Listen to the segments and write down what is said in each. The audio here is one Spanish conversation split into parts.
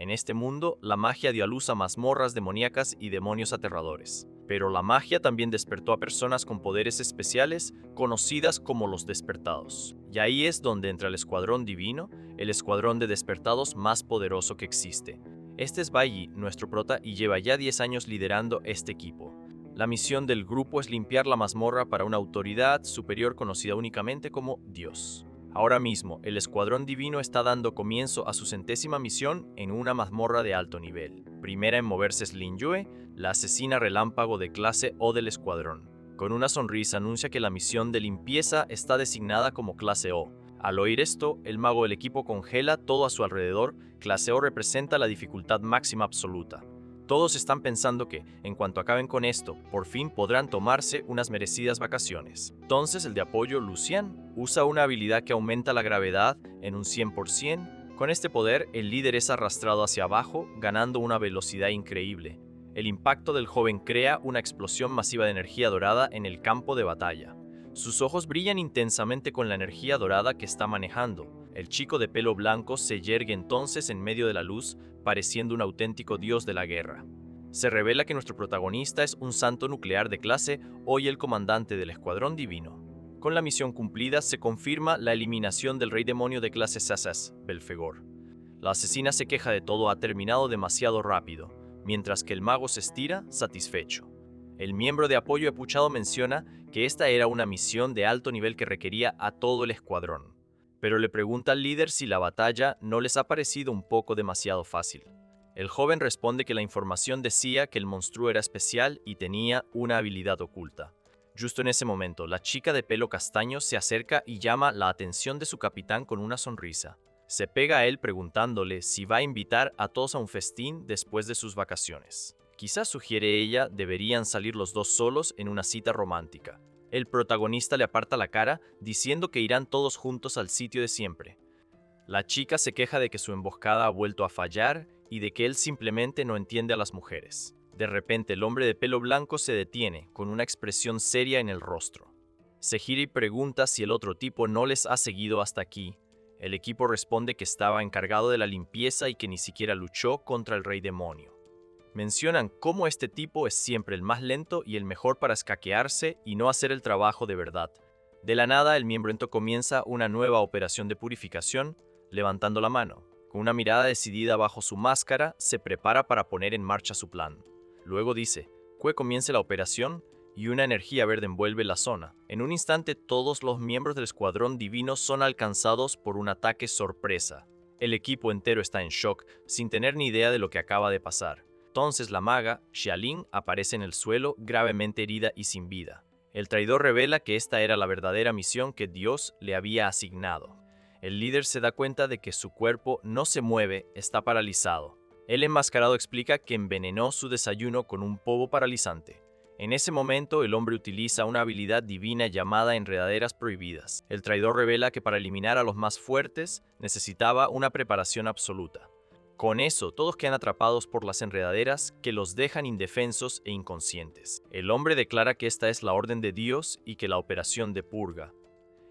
En este mundo, la magia dio a luz a mazmorras demoníacas y demonios aterradores. Pero la magia también despertó a personas con poderes especiales, conocidas como los Despertados. Y ahí es donde entra el Escuadrón Divino, el escuadrón de despertados más poderoso que existe. Este es Bailly, nuestro prota, y lleva ya 10 años liderando este equipo. La misión del grupo es limpiar la mazmorra para una autoridad superior conocida únicamente como Dios. Ahora mismo, el Escuadrón Divino está dando comienzo a su 100ª misión en una mazmorra de alto nivel. Primera en moverse es Lin Yue, la asesina relámpago de clase O del Escuadrón. Con una sonrisa anuncia que la misión de limpieza está designada como clase O. Al oír esto, el mago del equipo congela todo a su alrededor. Clase O representa la dificultad máxima absoluta. Todos están pensando que, en cuanto acaben con esto, por fin podrán tomarse unas merecidas vacaciones. Entonces el de apoyo, Lucian, usa una habilidad que aumenta la gravedad en un 100%. Con este poder, el líder es arrastrado hacia abajo, ganando una velocidad increíble. El impacto del joven crea una explosión masiva de energía dorada en el campo de batalla. Sus ojos brillan intensamente con la energía dorada que está manejando. El chico de pelo blanco se yergue entonces en medio de la luz, pareciendo un auténtico dios de la guerra. Se revela que nuestro protagonista es un santo nuclear de clase O y el comandante del Escuadrón Divino. Con la misión cumplida se confirma la eliminación del rey demonio de clase Sasas, Belfegor. La asesina se queja de todo ha terminado demasiado rápido, mientras que el mago se estira, satisfecho. El miembro de apoyo epuchado menciona que esta era una misión de alto nivel que requería a todo el escuadrón, pero le pregunta al líder si la batalla no les ha parecido un poco demasiado fácil. El joven responde que la información decía que el monstruo era especial y tenía una habilidad oculta. Justo en ese momento, la chica de pelo castaño se acerca y llama la atención de su capitán con una sonrisa. Se pega a él preguntándole si va a invitar a todos a un festín después de sus vacaciones. Quizás, sugiere ella, deberían salir los dos solos en una cita romántica. El protagonista le aparta la cara, diciendo que irán todos juntos al sitio de siempre. La chica se queja de que su emboscada ha vuelto a fallar y de que él simplemente no entiende a las mujeres. De repente, el hombre de pelo blanco se detiene, con una expresión seria en el rostro. Se gira y pregunta si el otro tipo no les ha seguido hasta aquí. El equipo responde que estaba encargado de la limpieza y que ni siquiera luchó contra el rey demonio. Mencionan cómo este tipo es siempre el más lento y el mejor para escaquearse y no hacer el trabajo de verdad. De la nada, el miembro comienza una nueva operación de purificación, levantando la mano. Con una mirada decidida bajo su máscara, se prepara para poner en marcha su plan. Luego dice que comience la operación y una energía verde envuelve la zona. En un instante, todos los miembros del Escuadrón Divino son alcanzados por un ataque sorpresa. El equipo entero está en shock, sin tener ni idea de lo que acaba de pasar. Entonces la maga, Xialing, aparece en el suelo, gravemente herida y sin vida. El traidor revela que esta era la verdadera misión que Dios le había asignado. El líder se da cuenta de que su cuerpo no se mueve, está paralizado. El enmascarado explica que envenenó su desayuno con un polvo paralizante. En ese momento, el hombre utiliza una habilidad divina llamada enredaderas prohibidas. El traidor revela que para eliminar a los más fuertes necesitaba una preparación absoluta. Con eso, todos quedan atrapados por las enredaderas que los dejan indefensos e inconscientes. El hombre declara que esta es la orden de Dios y que la operación de purga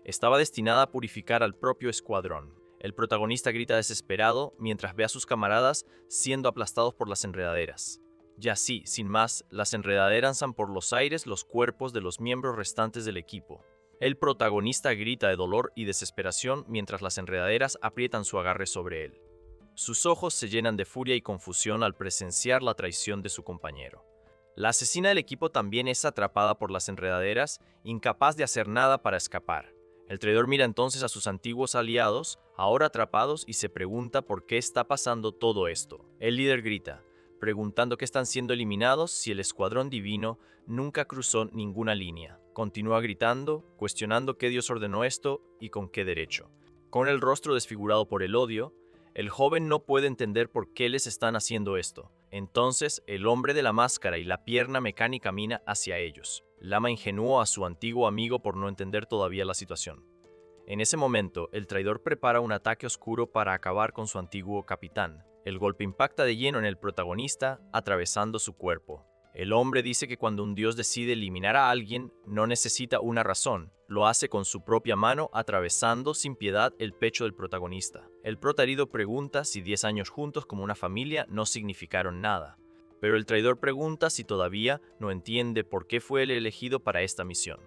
estaba destinada a purificar al propio escuadrón. El protagonista grita desesperado mientras ve a sus camaradas siendo aplastados por las enredaderas. Y así, sin más, las enredaderas lanzan por los aires los cuerpos de los miembros restantes del equipo. El protagonista grita de dolor y desesperación mientras las enredaderas aprietan su agarre sobre él. Sus ojos se llenan de furia y confusión al presenciar la traición de su compañero. La asesina del equipo también es atrapada por las enredaderas, incapaz de hacer nada para escapar. El traidor mira entonces a sus antiguos aliados, ahora atrapados, y se pregunta por qué está pasando todo esto. El líder grita, preguntando que están siendo eliminados si el Escuadrón Divino nunca cruzó ninguna línea. Continúa gritando, cuestionando qué Dios ordenó esto y con qué derecho. Con el rostro desfigurado por el odio, el joven no puede entender por qué les están haciendo esto. Entonces, el hombre de la máscara y la pierna mecánica camina hacia ellos. Lama ingenuo a su antiguo amigo por no entender todavía la situación. En ese momento, el traidor prepara un ataque oscuro para acabar con su antiguo capitán. El golpe impacta de lleno en el protagonista, atravesando su cuerpo. El hombre dice que cuando un dios decide eliminar a alguien, no necesita una razón. Lo hace con su propia mano, atravesando sin piedad el pecho del protagonista. El prota herido pregunta si 10 años juntos como una familia no significaron nada, pero el traidor pregunta si todavía no entiende por qué fue él elegido para esta misión.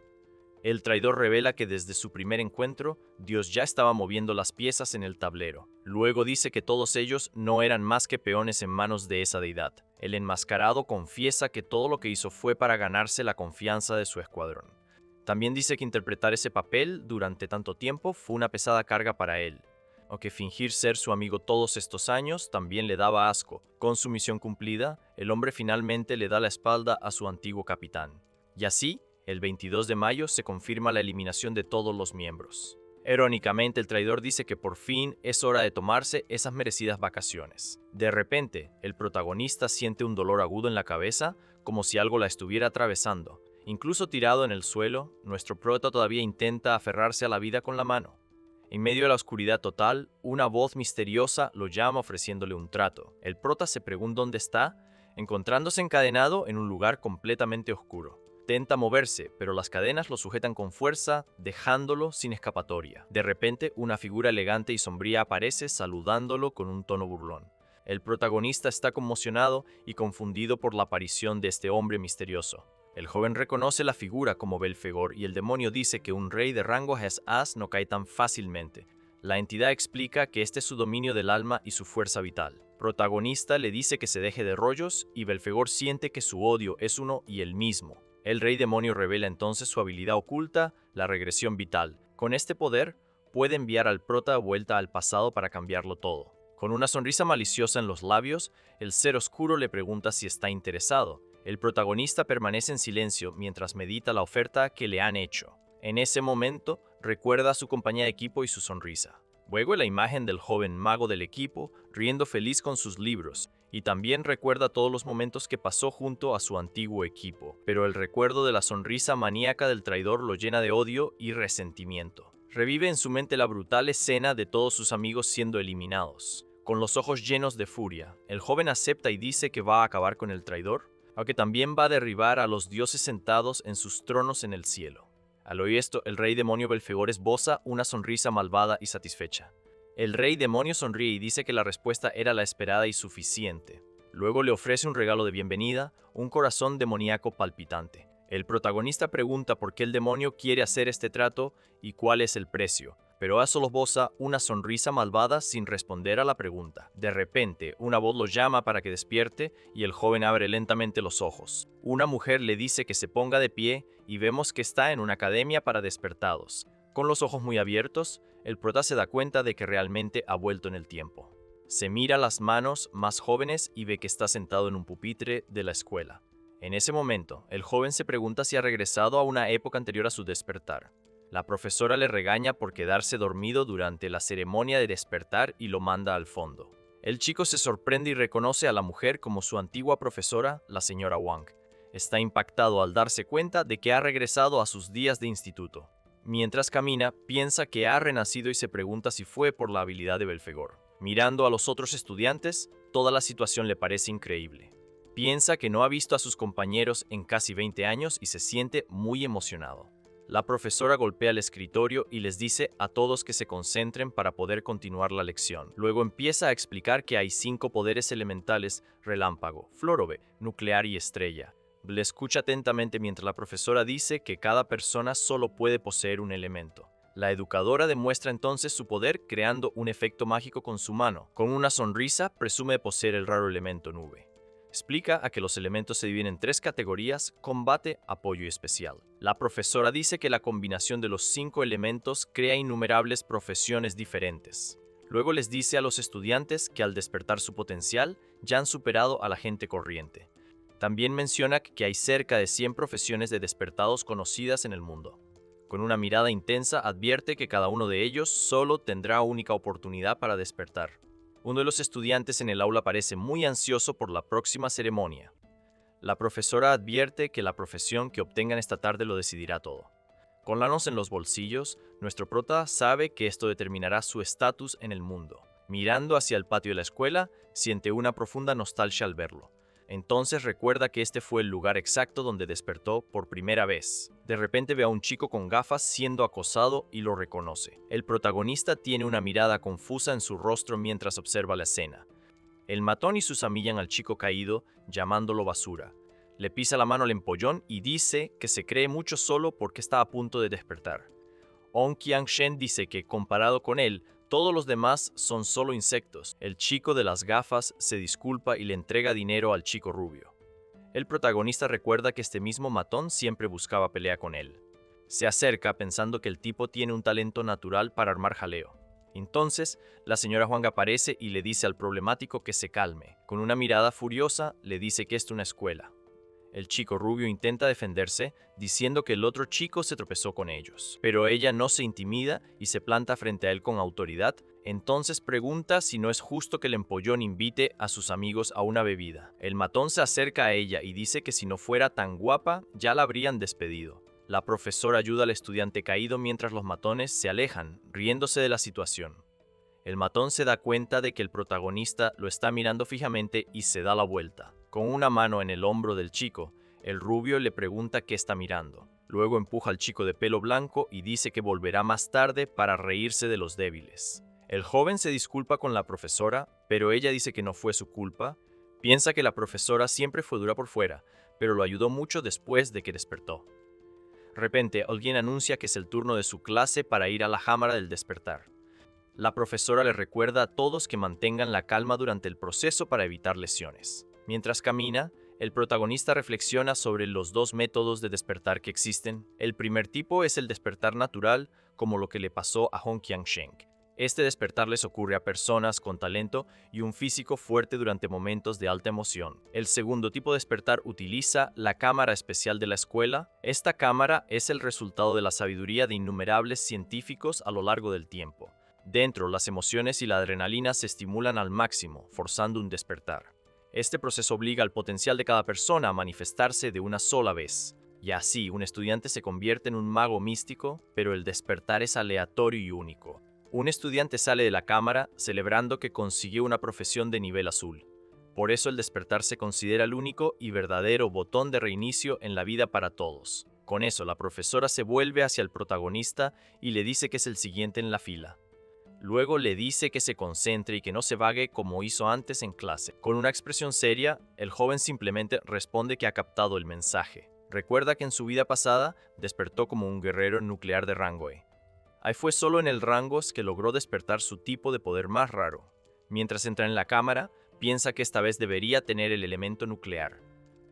El traidor revela que desde su primer encuentro, Dios ya estaba moviendo las piezas en el tablero. Luego dice que todos ellos no eran más que peones en manos de esa deidad. El enmascarado confiesa que todo lo que hizo fue para ganarse la confianza de su escuadrón. También dice que interpretar ese papel durante tanto tiempo fue una pesada carga para él, o que fingir ser su amigo todos estos años también le daba asco. Con su misión cumplida, el hombre finalmente le da la espalda a su antiguo capitán. Y así, el 22 de mayo se confirma la eliminación de todos los miembros. Irónicamente, el traidor dice que por fin es hora de tomarse esas merecidas vacaciones. De repente, el protagonista siente un dolor agudo en la cabeza, como si algo la estuviera atravesando. Incluso tirado en el suelo, nuestro prota todavía intenta aferrarse a la vida con la mano. En medio de la oscuridad total, una voz misteriosa lo llama ofreciéndole un trato. El prota se pregunta dónde está, encontrándose encadenado en un lugar completamente oscuro. Intenta moverse, pero las cadenas lo sujetan con fuerza, dejándolo sin escapatoria. De repente, una figura elegante y sombría aparece, saludándolo con un tono burlón. El protagonista está conmocionado y confundido por la aparición de este hombre misterioso. El joven reconoce la figura como Belfegor y el demonio dice que un rey de rango Hes-As no cae tan fácilmente. La entidad explica que este es su dominio del alma y su fuerza vital. Protagonista le dice que se deje de rollos y Belfegor siente que su odio es uno y el mismo. El rey demonio revela entonces su habilidad oculta, la regresión vital. Con este poder, puede enviar al prota vuelta al pasado para cambiarlo todo. Con una sonrisa maliciosa en los labios, el ser oscuro le pregunta si está interesado. El protagonista permanece en silencio mientras medita la oferta que le han hecho. En ese momento, recuerda a su compañía de equipo y su sonrisa. Luego la imagen del joven mago del equipo, riendo feliz con sus libros, y también recuerda todos los momentos que pasó junto a su antiguo equipo. Pero el recuerdo de la sonrisa maníaca del traidor lo llena de odio y resentimiento. Revive en su mente la brutal escena de todos sus amigos siendo eliminados. Con los ojos llenos de furia, el joven acepta y dice que va a acabar con el traidor, aunque también va a derribar a los dioses sentados en sus tronos en el cielo. Al oír esto, el rey demonio Belfegor esboza una sonrisa malvada y satisfecha. El rey demonio sonríe y dice que la respuesta era la esperada y suficiente. Luego le ofrece un regalo de bienvenida, un corazón demoníaco palpitante. El protagonista pregunta por qué el demonio quiere hacer este trato y cuál es el precio, pero solo esboza una sonrisa malvada sin responder a la pregunta. De repente, una voz lo llama para que despierte y el joven abre lentamente los ojos. Una mujer le dice que se ponga de pie y vemos que está en una academia para despertados. Con los ojos muy abiertos, el prota se da cuenta de que realmente ha vuelto en el tiempo. Se mira las manos más jóvenes y ve que está sentado en un pupitre de la escuela. En ese momento, el joven se pregunta si ha regresado a una época anterior a su despertar. La profesora le regaña por quedarse dormido durante la ceremonia de despertar y lo manda al fondo. El chico se sorprende y reconoce a la mujer como su antigua profesora, la señora Wang. Está impactado al darse cuenta de que ha regresado a sus días de instituto. Mientras camina, piensa que ha renacido y se pregunta si fue por la habilidad de Belfegor. Mirando a los otros estudiantes, toda la situación le parece increíble. Piensa que no ha visto a sus compañeros en casi 20 años y se siente muy emocionado. La profesora golpea el escritorio y les dice a todos que se concentren para poder continuar la lección. Luego empieza a explicar que hay 5 poderes elementales: relámpago, flórobe, nuclear y estrella. Le escucha atentamente mientras la profesora dice que cada persona solo puede poseer un elemento. La educadora demuestra entonces su poder creando un efecto mágico con su mano. Con una sonrisa, presume poseer el raro elemento nube. Explica a que los elementos se dividen en 3 categorías: combate, apoyo y especial. La profesora dice que la combinación de los 5 elementos crea innumerables profesiones diferentes. Luego les dice a los estudiantes que al despertar su potencial ya han superado a la gente corriente. También menciona que hay cerca de 100 profesiones de despertados conocidas en el mundo. Con una mirada intensa advierte que cada uno de ellos solo tendrá única oportunidad para despertar. Uno de los estudiantes en el aula parece muy ansioso por la próxima ceremonia. La profesora advierte que la profesión que obtengan esta tarde lo decidirá todo. Con las manos en los bolsillos, nuestro prota sabe que esto determinará su estatus en el mundo. Mirando hacia el patio de la escuela, siente una profunda nostalgia al verlo. Entonces recuerda que este fue el lugar exacto donde despertó por primera vez. De repente ve a un chico con gafas siendo acosado y lo reconoce. El protagonista tiene una mirada confusa en su rostro mientras observa la escena. El matón y sus amillan al chico caído, llamándolo basura. Le pisa la mano al empollón y dice que se cree mucho solo porque está a punto de despertar. On Qiang-shen dice que, comparado con él, todos los demás son solo insectos. El chico de las gafas se disculpa y le entrega dinero al chico rubio. El protagonista recuerda que este mismo matón siempre buscaba pelea con él. Se acerca pensando que el tipo tiene un talento natural para armar jaleo. Entonces, la señora Huang aparece y le dice al problemático que se calme. Con una mirada furiosa, le dice que es una escuela. El chico rubio intenta defenderse, diciendo que el otro chico se tropezó con ellos. Pero ella no se intimida y se planta frente a él con autoridad. Entonces pregunta si no es justo que el empollón invite a sus amigos a una bebida. El matón se acerca a ella y dice que si no fuera tan guapa, ya la habrían despedido. La profesora ayuda al estudiante caído mientras los matones se alejan, riéndose de la situación. El matón se da cuenta de que el protagonista lo está mirando fijamente y se da la vuelta. Con una mano en el hombro del chico, el rubio le pregunta qué está mirando. Luego empuja al chico de pelo blanco y dice que volverá más tarde para reírse de los débiles. El joven se disculpa con la profesora, pero ella dice que no fue su culpa. Piensa que la profesora siempre fue dura por fuera, pero lo ayudó mucho después de que despertó. De repente, alguien anuncia que es el turno de su clase para ir a la cámara del despertar. La profesora le recuerda a todos que mantengan la calma durante el proceso para evitar lesiones. Mientras camina, el protagonista reflexiona sobre los dos métodos de despertar que existen. El primer tipo es el despertar natural, como lo que le pasó a Hong Qiang-shen. Este despertar les ocurre a personas con talento y un físico fuerte durante momentos de alta emoción. El segundo tipo de despertar utiliza la cámara especial de la escuela. Esta cámara es el resultado de la sabiduría de innumerables científicos a lo largo del tiempo. Dentro, las emociones y la adrenalina se estimulan al máximo, forzando un despertar. Este proceso obliga al potencial de cada persona a manifestarse de una sola vez. Y así, un estudiante se convierte en un mago místico, pero el despertar es aleatorio y único. Un estudiante sale de la cámara celebrando que consiguió una profesión de nivel azul. Por eso el despertar se considera el único y verdadero botón de reinicio en la vida para todos. Con eso, la profesora se vuelve hacia el protagonista y le dice que es el siguiente en la fila. Luego le dice que se concentre y que no se vague como hizo antes en clase. Con una expresión seria, el joven simplemente responde que ha captado el mensaje. Recuerda que en su vida pasada despertó como un guerrero nuclear de rango E. Ahí fue solo en el rangos que logró despertar su tipo de poder más raro. Mientras entra en la cámara, piensa que esta vez debería tener el elemento nuclear.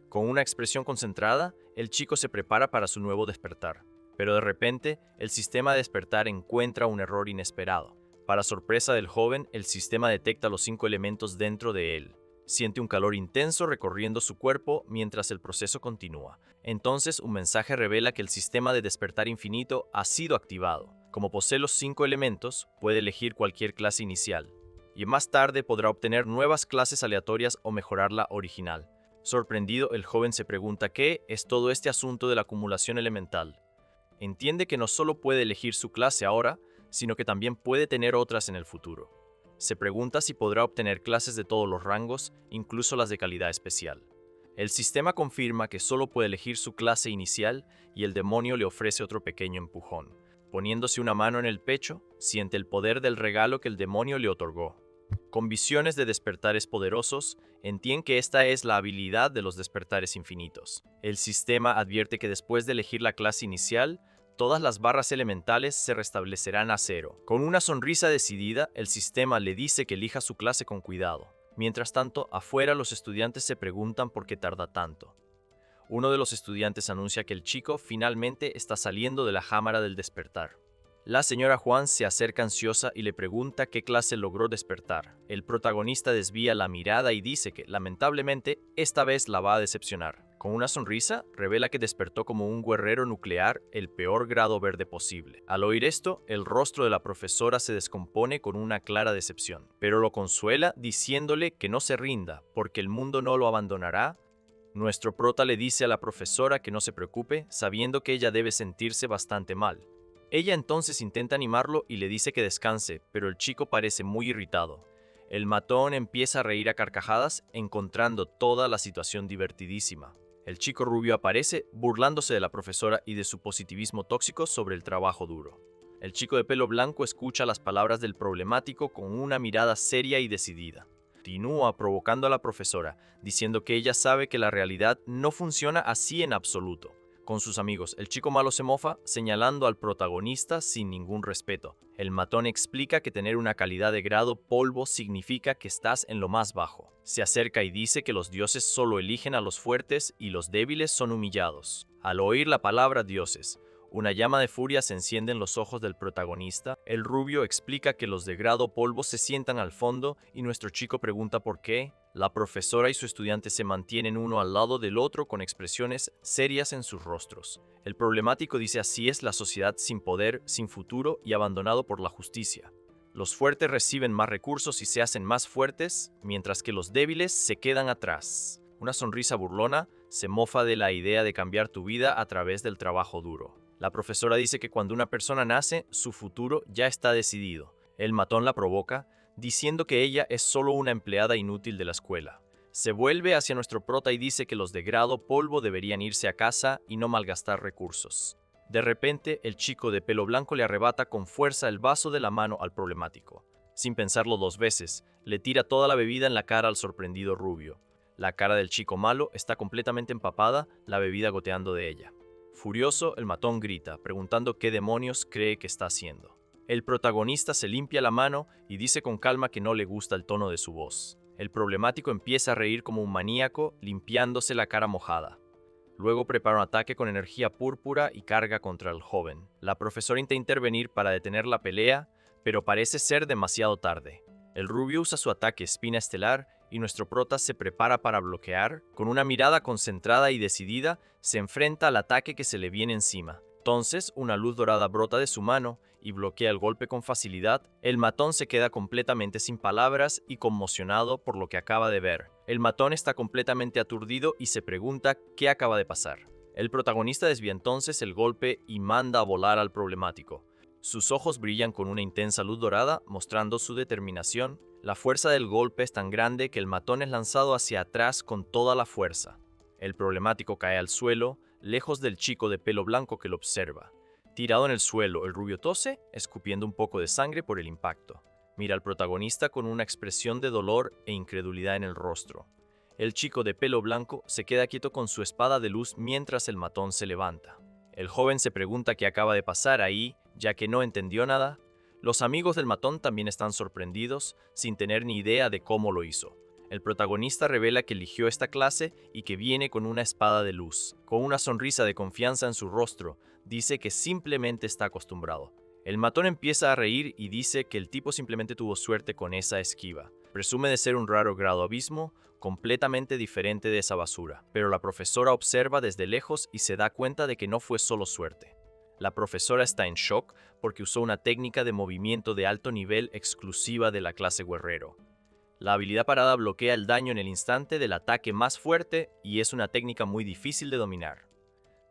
Con una expresión concentrada, el chico se prepara para su nuevo despertar. Pero de repente, el sistema de despertar encuentra un error inesperado. Para sorpresa del joven, el sistema detecta los 5 elementos dentro de él. Siente un calor intenso recorriendo su cuerpo mientras el proceso continúa. Entonces, un mensaje revela que el sistema de despertar infinito ha sido activado. Como posee los 5 elementos, puede elegir cualquier clase inicial. Y más tarde podrá obtener nuevas clases aleatorias o mejorar la original. Sorprendido, el joven se pregunta qué es todo este asunto de la acumulación elemental. Entiende que no solo puede elegir su clase ahora, sino que también puede tener otras en el futuro. Se pregunta si podrá obtener clases de todos los rangos, incluso las de calidad especial. El sistema confirma que solo puede elegir su clase inicial y el demonio le ofrece otro pequeño empujón. Poniéndose una mano en el pecho, siente el poder del regalo que el demonio le otorgó. Con visiones de despertares poderosos, entiende que esta es la habilidad de los despertares infinitos. El sistema advierte que después de elegir la clase inicial, todas las barras elementales se restablecerán a cero. Con una sonrisa decidida, el sistema le dice que elija su clase con cuidado. Mientras tanto, afuera los estudiantes se preguntan por qué tarda tanto. Uno de los estudiantes anuncia que el chico finalmente está saliendo de la cámara del despertar. La señora Juan se acerca ansiosa y le pregunta qué clase logró despertar. El protagonista desvía la mirada y dice que, lamentablemente, esta vez la va a decepcionar. Con una sonrisa, revela que despertó como un guerrero nuclear, el peor grado verde posible. Al oír esto, el rostro de la profesora se descompone con una clara decepción, pero lo consuela diciéndole que no se rinda, porque el mundo no lo abandonará. Nuestro prota le dice a la profesora que no se preocupe, sabiendo que ella debe sentirse bastante mal. Ella entonces intenta animarlo y le dice que descanse, pero el chico parece muy irritado. El matón empieza a reír a carcajadas, encontrando toda la situación divertidísima. El chico rubio aparece, burlándose de la profesora y de su positivismo tóxico sobre el trabajo duro. El chico de pelo blanco escucha las palabras del problemático con una mirada seria y decidida. Continúa provocando a la profesora, diciendo que ella sabe que la realidad no funciona así en absoluto. Con sus amigos, el chico malo se mofa, señalando al protagonista sin ningún respeto. El matón explica que tener una calidad de grado polvo significa que estás en lo más bajo. Se acerca y dice que los dioses solo eligen a los fuertes y los débiles son humillados. Al oír la palabra dioses, una llama de furia se enciende en los ojos del protagonista. El rubio explica que los de grado polvo se sientan al fondo y nuestro chico pregunta por qué. La profesora y su estudiante se mantienen uno al lado del otro con expresiones serias en sus rostros. El problemático dice: así es la sociedad sin poder, sin futuro y abandonado por la justicia. Los fuertes reciben más recursos y se hacen más fuertes, mientras que los débiles se quedan atrás. Una sonrisa burlona se mofa de la idea de cambiar tu vida a través del trabajo duro. La profesora dice que cuando una persona nace, su futuro ya está decidido. El matón la provoca, diciendo que ella es solo una empleada inútil de la escuela. Se vuelve hacia nuestro prota y dice que los de grado polvo deberían irse a casa y no malgastar recursos. De repente, el chico de pelo blanco le arrebata con fuerza el vaso de la mano al problemático. Sin pensarlo dos veces, le tira toda la bebida en la cara al sorprendido rubio. La cara del chico malo está completamente empapada, la bebida goteando de ella. Furioso, el matón grita, preguntando qué demonios cree que está haciendo. El protagonista se limpia la mano y dice con calma que no le gusta el tono de su voz. El problemático empieza a reír como un maníaco, limpiándose la cara mojada. Luego prepara un ataque con energía púrpura y carga contra el joven. La profesora intenta intervenir para detener la pelea, pero parece ser demasiado tarde. El rubio usa su ataque espina estelar y nuestro prota se prepara para bloquear. Con una mirada concentrada y decidida, se enfrenta al ataque que se le viene encima. Entonces, una luz dorada brota de su mano y bloquea el golpe con facilidad. El matón se queda completamente sin palabras y conmocionado por lo que acaba de ver. El matón está completamente aturdido y se pregunta qué acaba de pasar. El protagonista desvía entonces el golpe y manda a volar al problemático. Sus ojos brillan con una intensa luz dorada, mostrando su determinación. La fuerza del golpe es tan grande que el matón es lanzado hacia atrás con toda la fuerza. El problemático cae al suelo, lejos del chico de pelo blanco que lo observa. Tirado en el suelo, el rubio tose, escupiendo un poco de sangre por el impacto. Mira al protagonista con una expresión de dolor e incredulidad en el rostro. El chico de pelo blanco se queda quieto con su espada de luz mientras el matón se levanta. El joven se pregunta qué acaba de pasar ahí, ya que no entendió nada. Los amigos del matón también están sorprendidos, sin tener ni idea de cómo lo hizo. El protagonista revela que eligió esta clase y que viene con una espada de luz. Con una sonrisa de confianza en su rostro, dice que simplemente está acostumbrado. El matón empieza a reír y dice que el tipo simplemente tuvo suerte con esa esquiva. Presume de ser un raro grado abismo, completamente diferente de esa basura. Pero la profesora observa desde lejos y se da cuenta de que no fue solo suerte. La profesora está en shock porque usó una técnica de movimiento de alto nivel exclusiva de la clase guerrero. La habilidad parada bloquea el daño en el instante del ataque más fuerte y es una técnica muy difícil de dominar.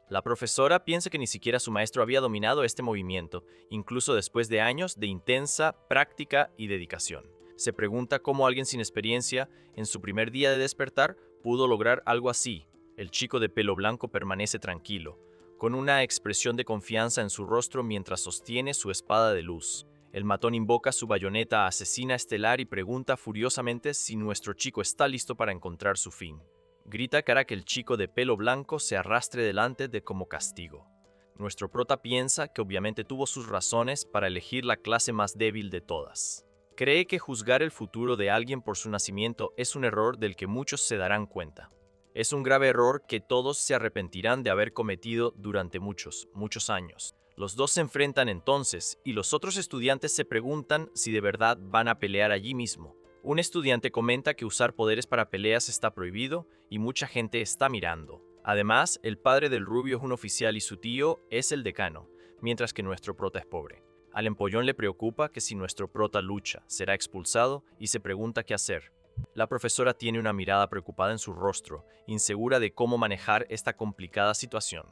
La profesora piensa que ni siquiera su maestro había dominado este movimiento, incluso después de años de intensa práctica y dedicación. Se pregunta cómo alguien sin experiencia, en su primer día de despertar, pudo lograr algo así. El chico de pelo blanco permanece tranquilo, con una expresión de confianza en su rostro mientras sostiene su espada de luz. El matón invoca su bayoneta asesina estelar y pregunta furiosamente si nuestro chico está listo para encontrar su fin. Grita que hará que el chico de pelo blanco se arrastre delante de como castigo. Nuestro prota piensa que obviamente tuvo sus razones para elegir la clase más débil de todas. Cree que juzgar el futuro de alguien por su nacimiento es un error del que muchos se darán cuenta. Es un grave error que todos se arrepentirán de haber cometido durante muchos años. Los dos se enfrentan entonces y los otros estudiantes se preguntan si de verdad van a pelear allí mismo. Un estudiante comenta que usar poderes para peleas está prohibido y mucha gente está mirando. Además, el padre del rubio es un oficial y su tío es el decano, mientras que nuestro prota es pobre. Al empollón le preocupa que si nuestro prota lucha, será expulsado y se pregunta qué hacer. La profesora tiene una mirada preocupada en su rostro, insegura de cómo manejar esta complicada situación.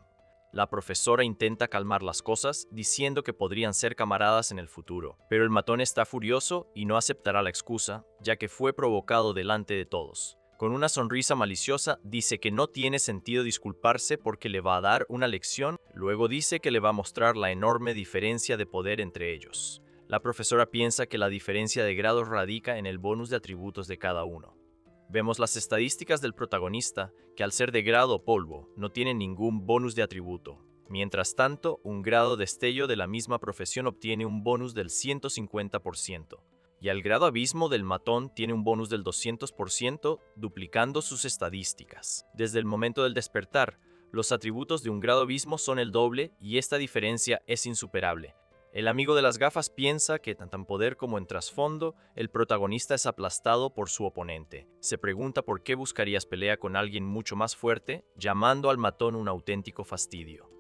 La profesora intenta calmar las cosas, diciendo que podrían ser camaradas en el futuro, pero el matón está furioso y no aceptará la excusa, ya que fue provocado delante de todos. Con una sonrisa maliciosa, dice que no tiene sentido disculparse porque le va a dar una lección, luego dice que le va a mostrar la enorme diferencia de poder entre ellos. La profesora piensa que la diferencia de grados radica en el bonus de atributos de cada uno. Vemos las estadísticas del protagonista, que al ser de grado polvo, no tiene ningún bonus de atributo. Mientras tanto, un grado destello de la misma profesión obtiene un bonus del 150%. Y al grado abismo del matón tiene un bonus del 200%, duplicando sus estadísticas. Desde el momento del despertar, los atributos de un grado abismo son el doble y esta diferencia es insuperable. El amigo de las gafas piensa que tanto en poder como en trasfondo, el protagonista es aplastado por su oponente. Se pregunta por qué buscarías pelea con alguien mucho más fuerte, llamando al matón un auténtico fastidio.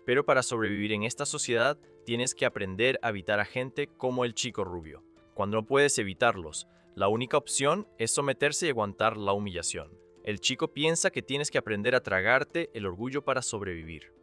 Pero para sobrevivir en esta sociedad, tienes que aprender a evitar a gente como el chico rubio. Cuando no puedes evitarlos, la única opción es someterse y aguantar la humillación. El chico piensa que tienes que aprender a tragarte el orgullo para sobrevivir.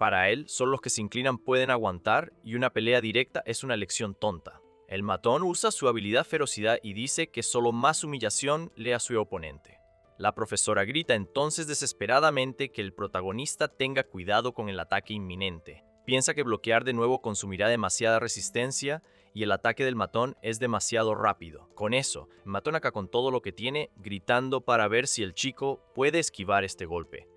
Para él, solo los que se inclinan pueden aguantar y una pelea directa es una elección tonta. El matón usa su habilidad ferocidad y dice que solo más humillación le a su oponente. La profesora grita entonces desesperadamente que el protagonista tenga cuidado con el ataque inminente. Piensa que bloquear de nuevo consumirá demasiada resistencia y el ataque del matón es demasiado rápido. Con eso, el matón acá con todo lo que tiene, gritando para ver si el chico puede esquivar este golpe.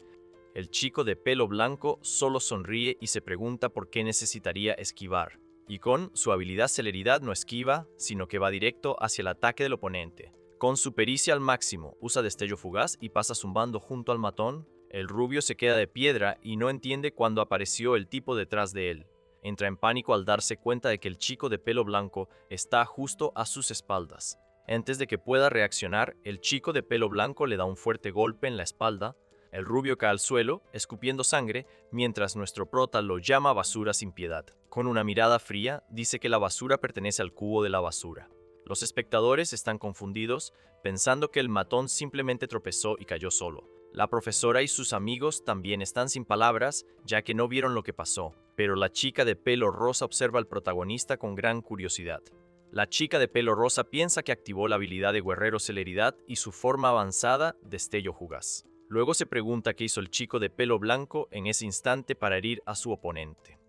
El chico de pelo blanco solo sonríe y se pregunta por qué necesitaría esquivar. Y con su habilidad celeridad no esquiva, sino que va directo hacia el ataque del oponente. Con su pericia al máximo, usa destello fugaz y pasa zumbando junto al matón. El rubio se queda de piedra y no entiende cuándo apareció el tipo detrás de él. Entra en pánico al darse cuenta de que el chico de pelo blanco está justo a sus espaldas. Antes de que pueda reaccionar, el chico de pelo blanco le da un fuerte golpe en la espalda. El rubio cae al suelo, escupiendo sangre, mientras nuestro prota lo llama basura sin piedad. Con una mirada fría, dice que la basura pertenece al cubo de la basura. Los espectadores están confundidos, pensando que el matón simplemente tropezó y cayó solo. La profesora y sus amigos también están sin palabras, ya que no vieron lo que pasó, pero la chica de pelo rosa observa al protagonista con gran curiosidad. La chica de pelo rosa piensa que activó la habilidad de guerrero celeridad y su forma avanzada, destello fugaz. Luego se pregunta qué hizo el chico de pelo blanco en ese instante para herir a su oponente.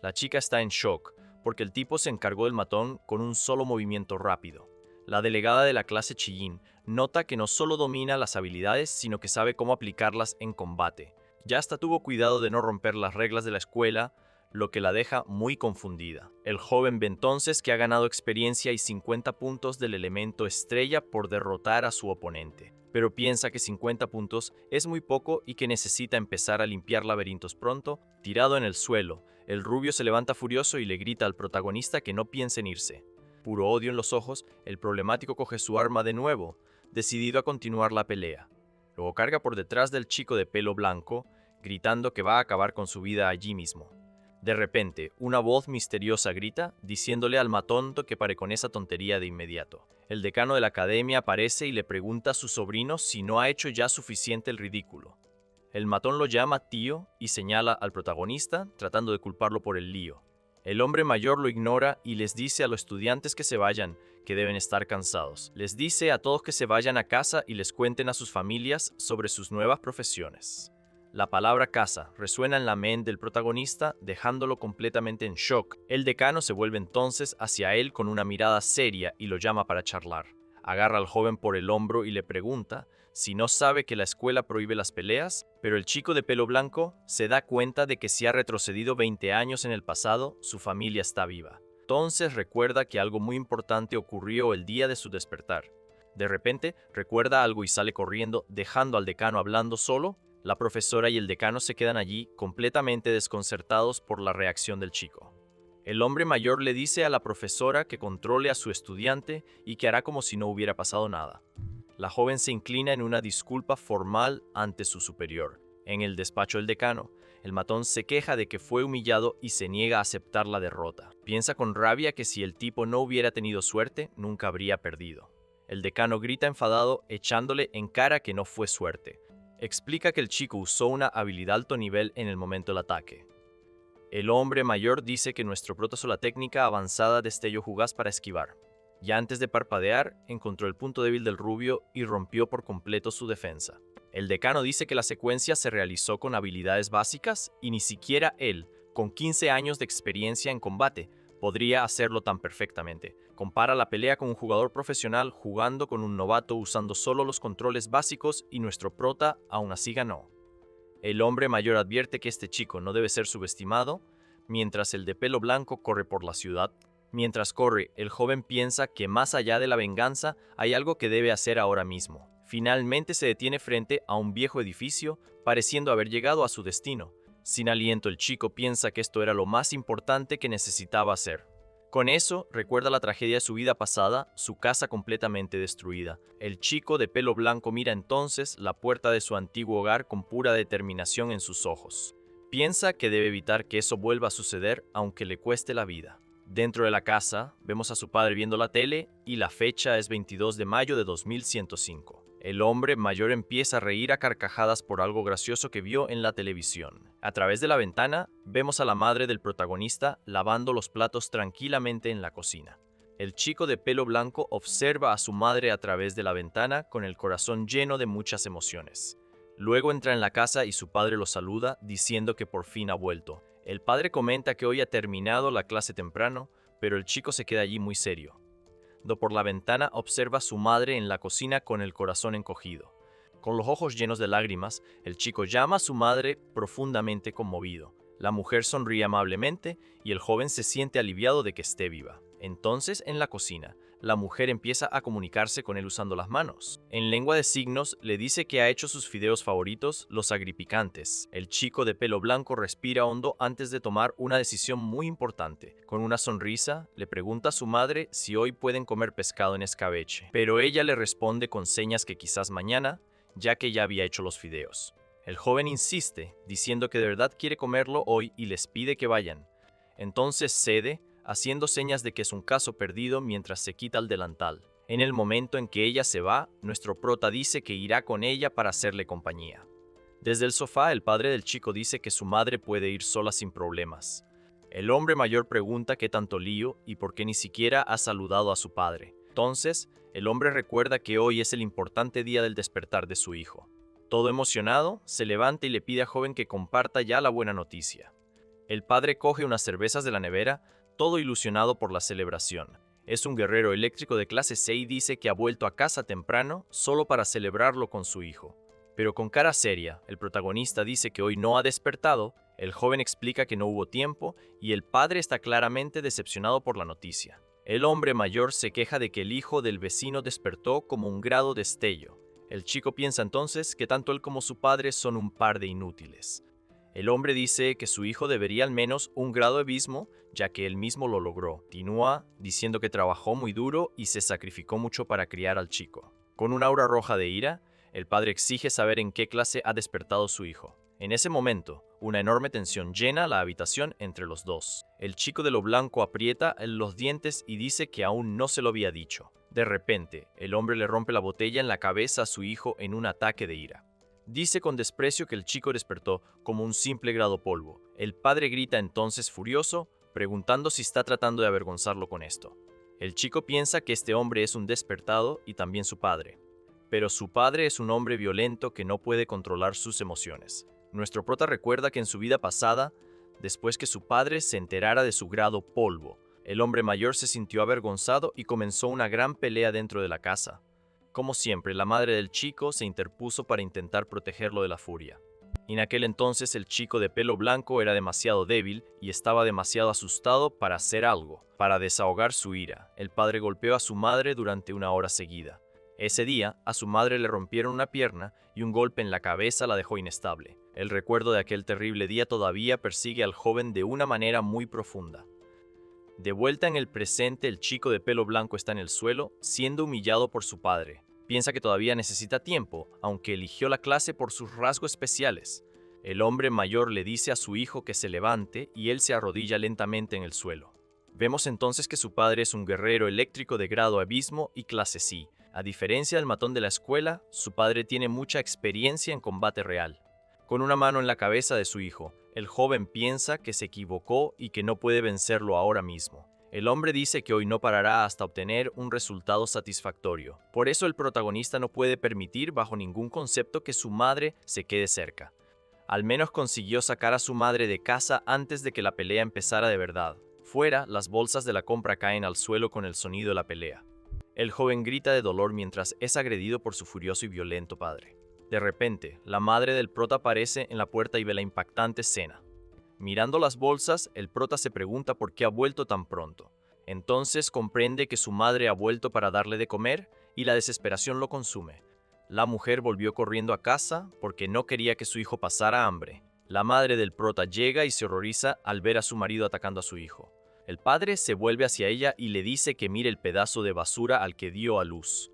La chica está en shock, porque el tipo se encargó del matón con un solo movimiento rápido. La delegada de la clase Chillín nota que no solo domina las habilidades, sino que sabe cómo aplicarlas en combate. Ya hasta tuvo cuidado de no romper las reglas de la escuela, lo que la deja muy confundida. El joven ve entonces que ha ganado experiencia y 50 puntos del elemento estrella por derrotar a su oponente, pero piensa que 50 puntos es muy poco y que necesita empezar a limpiar laberintos pronto. Tirado en el suelo, el rubio se levanta furioso y le grita al protagonista que no piense en irse. Puro odio en los ojos, el problemático coge su arma de nuevo, decidido a continuar la pelea. Luego carga por detrás del chico de pelo blanco, gritando que va a acabar con su vida allí mismo. De repente, una voz misteriosa grita, diciéndole al matón que pare con esa tontería de inmediato. El decano de la academia aparece y le pregunta a su sobrino si no ha hecho ya suficiente el ridículo. El matón lo llama tío y señala al protagonista, tratando de culparlo por el lío. El hombre mayor lo ignora y les dice a los estudiantes que se vayan, que deben estar cansados. Les dice a todos que se vayan a casa y les cuenten a sus familias sobre sus nuevas profesiones. La palabra casa resuena en la mente del protagonista, dejándolo completamente en shock. El decano se vuelve entonces hacia él con una mirada seria y lo llama para charlar. Agarra al joven por el hombro y le pregunta si no sabe que la escuela prohíbe las peleas, pero el chico de pelo blanco se da cuenta de que si ha retrocedido 20 años en el pasado, su familia está viva. Entonces recuerda que algo muy importante ocurrió el día de su despertar. De repente, recuerda algo y sale corriendo, dejando al decano hablando solo. La profesora y el decano se quedan allí, completamente desconcertados por la reacción del chico. El hombre mayor le dice a la profesora que controle a su estudiante y que hará como si no hubiera pasado nada. La joven se inclina en una disculpa formal ante su superior. En el despacho del decano, el matón se queja de que fue humillado y se niega a aceptar la derrota. Piensa con rabia que si el tipo no hubiera tenido suerte, nunca habría perdido. El decano grita enfadado, echándole en cara que no fue suerte. explica que el chico usó una habilidad alto nivel en el momento del ataque. El hombre mayor dice que nuestro prota usó la técnica avanzada destello fugaz para esquivar. Ya antes de parpadear, encontró el punto débil del rubio y rompió por completo su defensa. El decano dice que la secuencia se realizó con habilidades básicas y ni siquiera él, con 15 años de experiencia en combate, podría hacerlo tan perfectamente. Compara la pelea con un jugador profesional jugando con un novato usando solo los controles básicos y nuestro prota aún así ganó. El hombre mayor advierte que este chico no debe ser subestimado, mientras el de pelo blanco corre por la ciudad. Mientras corre, el joven piensa que más allá de la venganza hay algo que debe hacer ahora mismo. Finalmente se detiene frente a un viejo edificio, pareciendo haber llegado a su destino. Sin aliento, el chico piensa que esto era lo más importante que necesitaba hacer. Con eso, recuerda la tragedia de su vida pasada, su casa completamente destruida. El chico de pelo blanco mira entonces la puerta de su antiguo hogar con pura determinación en sus ojos. Piensa que debe evitar que eso vuelva a suceder, aunque le cueste la vida. Dentro de la casa, vemos a su padre viendo la tele y la fecha es 22 de mayo de 2105. El hombre mayor empieza a reír a carcajadas por algo gracioso que vio en la televisión. A través de la ventana, vemos a la madre del protagonista lavando los platos tranquilamente en la cocina. El chico de pelo blanco observa a su madre a través de la ventana con el corazón lleno de muchas emociones. Luego entra en la casa y su padre lo saluda diciendo que por fin ha vuelto. El padre comenta que hoy ha terminado la clase temprano, pero el chico se queda allí muy serio. Por la ventana observa a su madre en la cocina con el corazón encogido. Con los ojos llenos de lágrimas, el chico llama a su madre profundamente conmovido. La mujer sonríe amablemente y el joven se siente aliviado de que esté viva. Entonces, en la cocina, la mujer empieza a comunicarse con él usando las manos. En lengua de signos, le dice que ha hecho sus fideos favoritos, los agripicantes. El chico de pelo blanco respira hondo antes de tomar una decisión muy importante. Con una sonrisa, le pregunta a su madre si hoy pueden comer pescado en escabeche. Pero ella le responde con señas que quizás mañana, ya que ya había hecho los fideos. El joven insiste, diciendo que de verdad quiere comerlo hoy y les pide que vayan. Entonces cede, haciendo señas de que es un caso perdido mientras se quita el delantal. En el momento en que ella se va, nuestro prota dice que irá con ella para hacerle compañía. Desde el sofá, el padre del chico dice que su madre puede ir sola sin problemas. El hombre mayor pregunta qué tanto lío y por qué ni siquiera ha saludado a su padre. Entonces, el hombre recuerda que hoy es el importante día del despertar de su hijo. Todo emocionado, se levanta y le pide al joven que comparta ya la buena noticia. El padre coge unas cervezas de la nevera, todo ilusionado por la celebración. Es un guerrero eléctrico de clase C y dice que ha vuelto a casa temprano solo para celebrarlo con su hijo. Pero con cara seria, el protagonista dice que hoy no ha despertado, el joven explica que no hubo tiempo y el padre está claramente decepcionado por la noticia. El hombre mayor se queja de que el hijo del vecino despertó como un grado destello. El chico piensa entonces que tanto él como su padre son un par de inútiles. El hombre dice que su hijo debería al menos un grado de abismo, ya que él mismo lo logró. Continúa diciendo que trabajó muy duro y se sacrificó mucho para criar al chico. Con un aura roja de ira, el padre exige saber en qué clase ha despertado su hijo. En ese momento, una enorme tensión llena la habitación entre los dos. El chico de lo blanco aprieta los dientes y dice que aún no se lo había dicho. De repente, el hombre le rompe la botella en la cabeza a su hijo en un ataque de ira. Dice con desprecio que el chico despertó como un simple grado polvo. El padre grita entonces furioso, preguntando si está tratando de avergonzarlo con esto. El chico piensa que este hombre es un despertado y también su padre. Pero su padre es un hombre violento que no puede controlar sus emociones. Nuestro prota recuerda que en su vida pasada, después que su padre se enterara de su grado polvo, el hombre mayor se sintió avergonzado y comenzó una gran pelea dentro de la casa. Como siempre, la madre del chico se interpuso para intentar protegerlo de la furia. En aquel entonces el chico de pelo blanco era demasiado débil y estaba demasiado asustado para hacer algo. Para desahogar su ira, el padre golpeó a su madre durante una hora seguida. Ese día, a su madre le rompieron una pierna y un golpe en la cabeza la dejó inestable. El recuerdo de aquel terrible día todavía persigue al joven de una manera muy profunda. De vuelta en el presente, el chico de pelo blanco está en el suelo, siendo humillado por su padre. Piensa que todavía necesita tiempo, aunque eligió la clase por sus rasgos especiales. El hombre mayor le dice a su hijo que se levante y él se arrodilla lentamente en el suelo. Vemos entonces que su padre es un guerrero eléctrico de grado abismo y clase C, A diferencia del matón de la escuela, su padre tiene mucha experiencia en combate real. Con una mano en la cabeza de su hijo, el joven piensa que se equivocó y que no puede vencerlo ahora mismo. El hombre dice que hoy no parará hasta obtener un resultado satisfactorio. Por eso el protagonista no puede permitir bajo ningún concepto que su madre se quede cerca. Al menos consiguió sacar a su madre de casa antes de que la pelea empezara de verdad. Fuera, las bolsas de la compra caen al suelo con el sonido de la pelea. El joven grita de dolor mientras es agredido por su furioso y violento padre. De repente, la madre del prota aparece en la puerta y ve la impactante escena. Mirando las bolsas, el prota se pregunta por qué ha vuelto tan pronto. Entonces comprende que su madre ha vuelto para darle de comer y la desesperación lo consume. La mujer volvió corriendo a casa porque no quería que su hijo pasara hambre. La madre del prota llega y se horroriza al ver a su marido atacando a su hijo. El padre se vuelve hacia ella y le dice que mire el pedazo de basura al que dio a luz.